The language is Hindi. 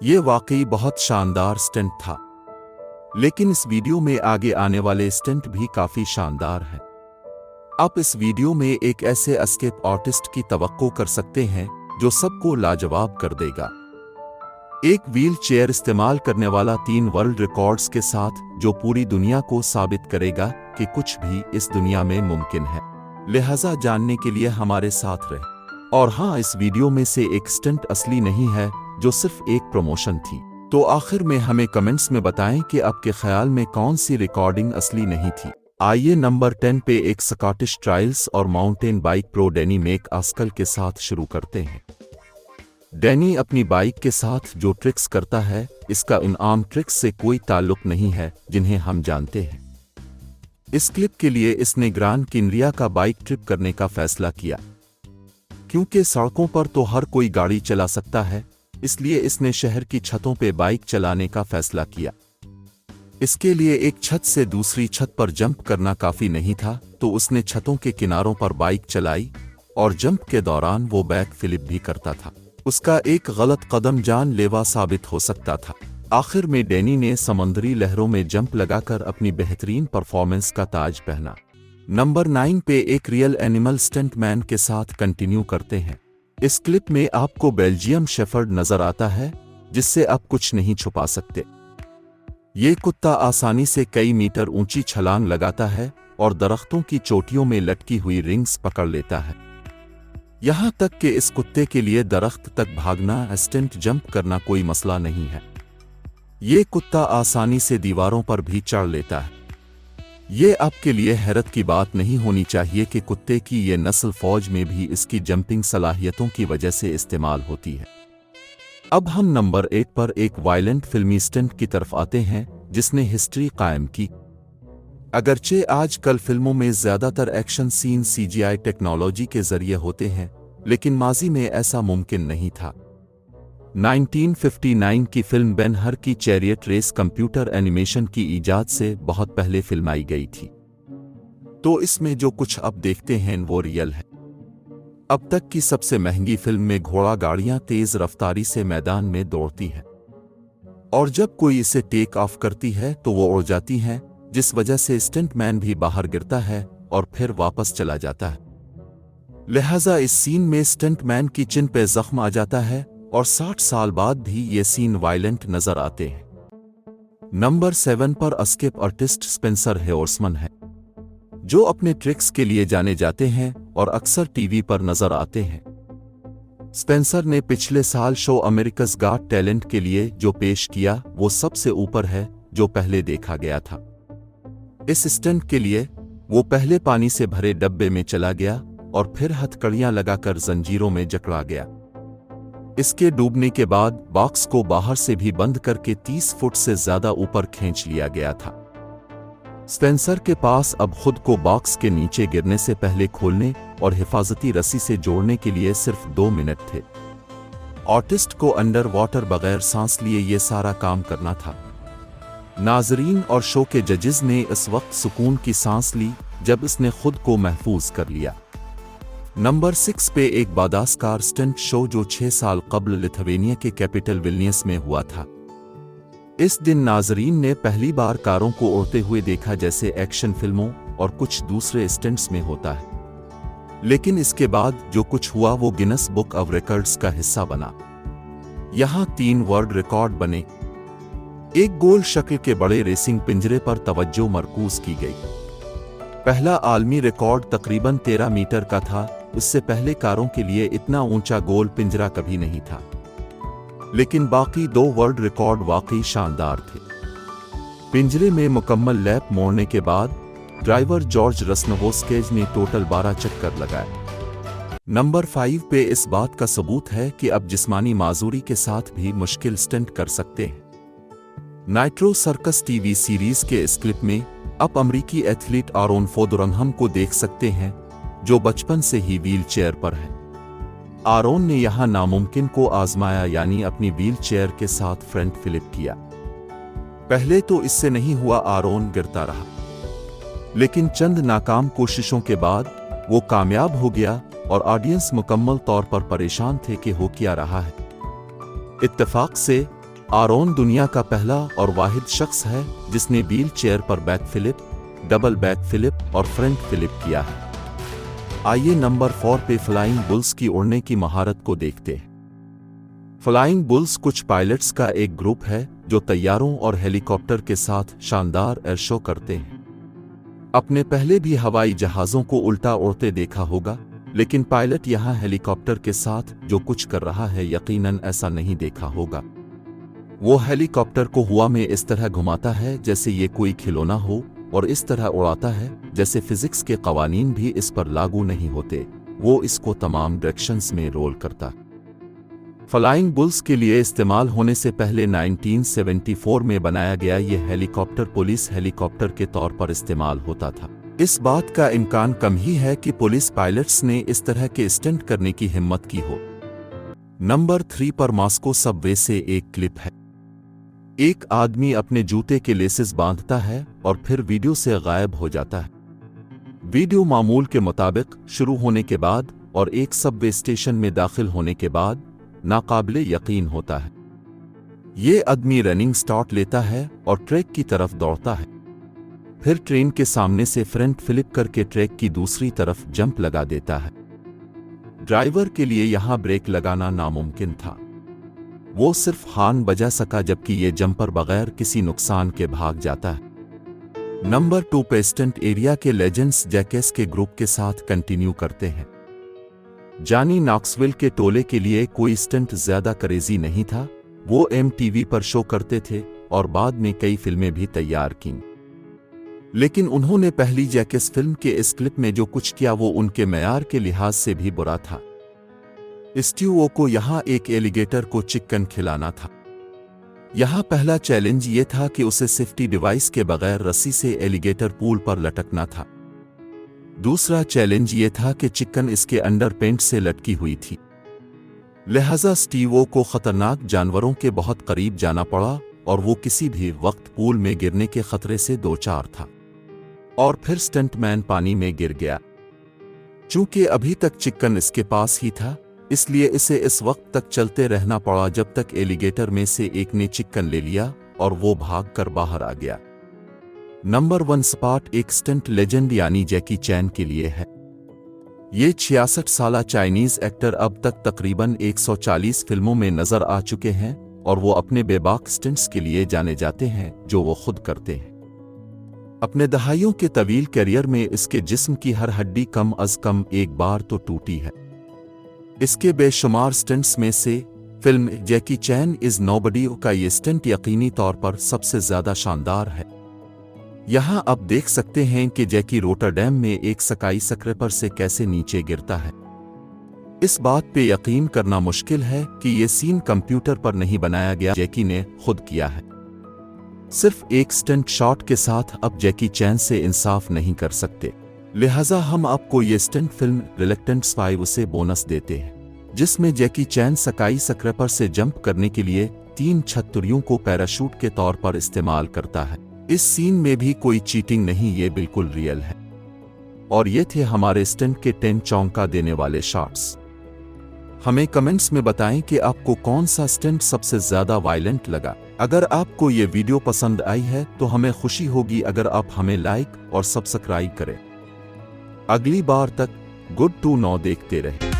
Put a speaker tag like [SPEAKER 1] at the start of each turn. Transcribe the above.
[SPEAKER 1] ये वाकई बहुत शानदार स्टंट था, लेकिन इस वीडियो में आगे आने वाले स्टंट भी काफी शानदार हैं। आप इस वीडियो में एक ऐसे एस्केप आर्टिस्ट की तवक्को कर सकते हैं जो सबको लाजवाब कर देगा। एक व्हील चेयर इस्तेमाल करने वाला 3 वर्ल्ड रिकॉर्ड्स के साथ जो पूरी दुनिया को साबित करेगा कि कुछ भी इस दुनिया में मुमकिन है। लिहाजा जानने के लिए हमारे साथ रहे। और हाँ, इस वीडियो में से एक स्टंट असली नहीं है, जो सिर्फ एक प्रमोशन थी। तो आखिर में हमें कमेंट्स में बताएं कि आपके ख्याल में कौन सी रिकॉर्डिंग असली नहीं थी। आइए नंबर 10 पे एक स्कॉटिश ट्रायल्स और माउंटेन बाइक प्रो डैनी मैकआस्कल के साथ शुरू करते हैं। डैनी अपनी बाइक के साथ जो ट्रिक्स करता है, इसका उन आम ट्रिक्स से कोई ताल्लुक नहीं है जिन्हें हम जानते हैं। इस क्लिप के लिए इसने ग्रान किनरिया का बाइक ट्रिप करने का फैसला किया। क्योंकि सड़कों पर तो हर कोई गाड़ी चला सकता है, इसलिए इसने शहर की छतों पे बाइक चलाने का फैसला किया। इसके लिए एक छत से दूसरी छत पर जंप करना काफी नहीं था, तो उसने छतों के किनारों पर बाइक चलाई और जंप के दौरान वो बैक फ्लिप भी करता था। उसका एक गलत कदम जानलेवा साबित हो सकता था। आखिर में डैनी ने समुद्री लहरों में जंप लगाकर अपनी बेहतरीन परफॉर्मेंस का ताज पहना। नंबर 9 पे एक रियल एनिमल स्टंटमैन के साथ कंटिन्यू करते हैं। इस क्लिप में आपको बेल्जियम शेफर्ड नजर आता है, जिससे आप कुछ नहीं छुपा सकते। ये कुत्ता आसानी से कई मीटर ऊंची छलांग लगाता है और दरख्तों की चोटियों में लटकी हुई रिंग्स पकड़ लेता है। यहां तक कि इस कुत्ते के लिए दरख्त तक भागना, स्टंट जंप करना कोई मसला नहीं है। ये कुत्ता आसानी से दीवारों पर भी चढ़ लेता है। ये आपके लिए हैरत की बात नहीं होनी चाहिए कि कुत्ते की ये नस्ल फौज में भी इसकी जंपिंग सलाहियतों की वजह से इस्तेमाल होती है। अब हम नंबर 8 पर एक वायलेंट फिल्मी स्टंट की तरफ आते हैं, जिसने हिस्ट्री कायम की। अगरचे आजकल फिल्मों में ज्यादातर एक्शन सीन सीजीआई टेक्नोलॉजी के जरिए होते हैं, लेकिन माजी में ऐसा मुमकिन नहीं था। 1959 की फिल्म बेन हर की चैरियट रेस कंप्यूटर एनिमेशन की इजाद से बहुत पहले फिल्माई गई थी, तो इसमें जो कुछ अब देखते हैं वो रियल है। अब तक की सबसे महंगी फिल्म में घोड़ा गाड़ियां तेज रफ्तारी से मैदान में दौड़ती हैं, और जब कोई इसे टेक ऑफ करती है तो वो उड़ जाती हैं, जिस वजह से स्टंटमैन भी बाहर गिरता है और फिर वापस चला जाता है। लिहाजा इस सीन में स्टंटमैन की चिन पे जख्म आ जाता है और 60 साल बाद भी ये सीन वायलेंट नजर आते हैं। नंबर 7 पर एस्केप आर्टिस्ट स्पेंसर हेयर्समन है, जो अपने ट्रिक्स के लिए जाने जाते हैं और अक्सर टीवी पर नजर आते हैं। स्पेंसर ने पिछले साल शो अमेरिका's गॉट टैलेंट के लिए जो पेश किया वो सबसे ऊपर है जो पहले देखा गया था। इस स्टंट के लिए वो पहले पानी से भरे डब्बे में चला गया और फिर हथकड़ियां लगाकर जंजीरों में जकड़ा गया। इसके डूबने के बाद बॉक्स को बाहर से भी बंद करके 30 फुट से ज्यादा ऊपर खींच लिया गया था। स्पेंसर के पास अब खुद को बॉक्स के नीचे गिरने से पहले खोलने और हिफाजती रस्सी से जोड़ने के लिए सिर्फ 2 मिनट थे। आर्टिस्ट को अंडर वाटर बगैर सांस लिए ये सारा काम करना था। नाजरीन और शो के जजेस ने इस वक्त सुकून की सांस ली जब इसने खुद को महफूज कर लिया। नंबर 6 पे एक बादासकार स्टंट शो जो 6 साल कबल लिथुआनिया के कैपिटल विल्नियस में हुआ था। इस दिन नाजरीन ने पहली बार कारों को उड़ते हुए देखा, जैसे एक्शन फिल्मों और कुछ दूसरे स्टंट्स में होता है। लेकिन इसके बाद जो कुछ हुआ वो गिनेस बुक ऑफ रिकॉर्ड्स का हिस्सा बना। यहां 3 वर्ल्ड रिकॉर्ड बने। एक गोल शक्ल के बड़े रेसिंग पिंजरे पर तवज्जो मरकूज की गई। पहला आलमी रिकॉर्ड तकरीबन 13 मीटर का था। इससे पहले कारों के लिए इतना ऊंचा गोल पिंजरा कभी नहीं था। लेकिन बाकी 2 वर्ल्ड रिकॉर्ड वाकई शानदार थे। पिंजरे में मुकम्मल लैप मोड़ने के बाद ड्राइवर जॉर्ज रस्नवोस्केज ने टोटल 12 चक्कर लगाए। नंबर 5 पे इस बात का सबूत है कि अब जिस्मानी माजूरी के साथ भी मुश्किल स्टंट कर सकते हैं। नाइट्रो सर्कस टीवी सीरीज के इस क्लिप में आप अमरीकी एथलीट आरोन फोदुरंघम को देख सकते हैं, जो बचपन से ही व्हील चेयर पर है। आरोन ने यहां नामुमकिन को आजमाया, यानी अपनी व्हील चेयर के साथ फ्रंट फ्लिप किया। पहले तो इससे नहीं हुआ, आरोन गिरता रहा, लेकिन चंद नाकाम कोशिशों के बाद वो कामयाब हो गया और ऑडियंस मुकम्मल तौर पर परेशान थे कि हो क्या रहा है। इत्तेफाक से आरोन दुनिया का पहला और वाहिद शख्स है जिसने व्हील चेयर पर back flip, double back flip और फ्रंट फ्लिप किया है। आइए नंबर 4 पे फ्लाइंग बुल्स की उड़ने की महारत को देखते हैं। फ्लाइंग बुल्स कुछ पायलट्स का एक ग्रुप है जो तैयारों और हेलीकॉप्टर के साथ शानदार एयर शो करते हैं। आपने पहले भी हवाई जहाज़ों को उल्टा उड़ते देखा होगा, लेकिन पायलट यहाँ हेलीकॉप्टर के साथ जो कुछ कर रहा है यकीनन ऐसा नहीं देखा होगा। वो हेलीकॉप्टर को हवा में इस तरह घुमाता है जैसे ये कोई खिलौना हो और इस तरह उड़ाता है जैसे फिजिक्स के कवानीन भी इस पर लागू नहीं होते। वो इसको तमाम डायरेक्शंस में रोल करता। फ्लाइंग बुल्स के लिए इस्तेमाल होने से पहले 1974 में बनाया गया ये हेलीकॉप्टर पुलिस हेलीकॉप्टर के तौर पर इस्तेमाल होता था। इस बात का इम्कान कम ही है कि पुलिस पायलट्स ने इस तरह के स्टंट करने की हिम्मत की हो। नंबर 3 पर मॉस्को सबवे से एक क्लिप है। एक आदमी अपने जूते के लेसेस बांधता है और फिर वीडियो से गायब हो जाता है। वीडियो मामूल के मुताबिक शुरू होने के बाद और एक सबवे स्टेशन में दाखिल होने के बाद नाकाबिले यकीन होता है। ये आदमी रनिंग स्टार्ट लेता है और ट्रैक की तरफ दौड़ता है, फिर ट्रेन के सामने से फ्रंट फ्लिप करके ट्रैक की दूसरी तरफ जंप लगा देता है। ड्राइवर के लिए यहां ब्रेक लगाना नामुमकिन था। वो सिर्फ हॉर्न बजा सका जबकि ये जंपर बगैर किसी नुकसान के भाग जाता है। नंबर 2 पे स्टंट एरिया के लेजेंड्स जैकेस के ग्रुप के साथ कंटिन्यू करते हैं। जॉनी नॉक्सविल के टोले के लिए कोई स्टंट ज्यादा क्रेजी नहीं था। वो MTV पर शो करते थे और बाद में कई फिल्में भी तैयार कीं। लेकिन उन्होंने पहली जैकेस फिल्म के इस क्लिप में जो कुछ किया वो उनके मेयार के लिहाज से भी बुरा था। स्टीव को यहाँ एक एलिगेटर को चिकन खिलाना था। यहाँ पहला चैलेंज ये था कि उसे सेफ्टी डिवाइस के बगैर रस्सी से एलिगेटर पूल पर लटकना था। दूसरा चैलेंज ये था कि चिकन इसके अंडर पेंट से लटकी हुई थी, लिहाजा स्टीव को खतरनाक जानवरों के बहुत करीब जाना पड़ा और वो किसी भी वक्त पूल में गिरने के खतरे से दो चार था। और फिर स्टंटमैन पानी में गिर गया। चूंकि अभी तक चिकन इसके पास ही था, इसलिए इसे इस वक्त तक चलते रहना पड़ा जब तक एलिगेटर में से एक ने चिकन ले लिया और वो भागकर बाहर आ गया। नंबर 1 स्पॉट एक स्टंट लेजेंड यानी जैकी चैन के लिए है। ये 66 साला चाइनीज एक्टर अब तक तकरीबन 140 फिल्मों में नजर आ चुके हैं और वो अपने बेबाक स्टंट्स के लिए जाने जाते हैं जो वो खुद करते हैं। अपने दहाइयों के तवील करियर में इसके जिस्म की हर हड्डी कम अज कम एक बार तो टूटी है। इसके बेशुमार स्टंट्स में से film Jackie chain is nobody का ये स्टंट यकीनी तौर पर सबसे ज्यादा शानदार है। यहाँ आप देख सकते हैं कि जैकी रोटरडैम में एक स्काई स्क्रैपर से कैसे नीचे गिरता है। इस बात पे यकीन करना मुश्किल है कि ये सीन कंप्यूटर पर नहीं बनाया गया, जैकी ने खुद किया है। सिर्फ एक स्टंट शॉट के साथ अब जैकी चैन से इंसाफ नहीं कर सकते, लिहाजा हम आपको ये स्टंट फिल्म रिलक्टेंट्स 5 से बोनस देते हैं, जिसमें जैकी चैन स्काई स्क्रैपर से जंप करने के लिए 3 छतरियों को पैराशूट के तौर पर इस्तेमाल करता है। इस सीन में भी कोई चीटिंग नहीं, ये बिल्कुल रियल है। और ये थे हमारे स्टंट के 10 चौंका देने वाले शॉट्स। हमें कमेंट्स में बताएं कि आपको कौन सा स्टंट सबसे ज्यादा वायलेंट लगा। अगर आपको ये वीडियो पसंद आई है तो हमें खुशी होगी अगर आप हमें लाइक और सब्सक्राइब करें। अगली बार तक गुड टू नो देखते रहें।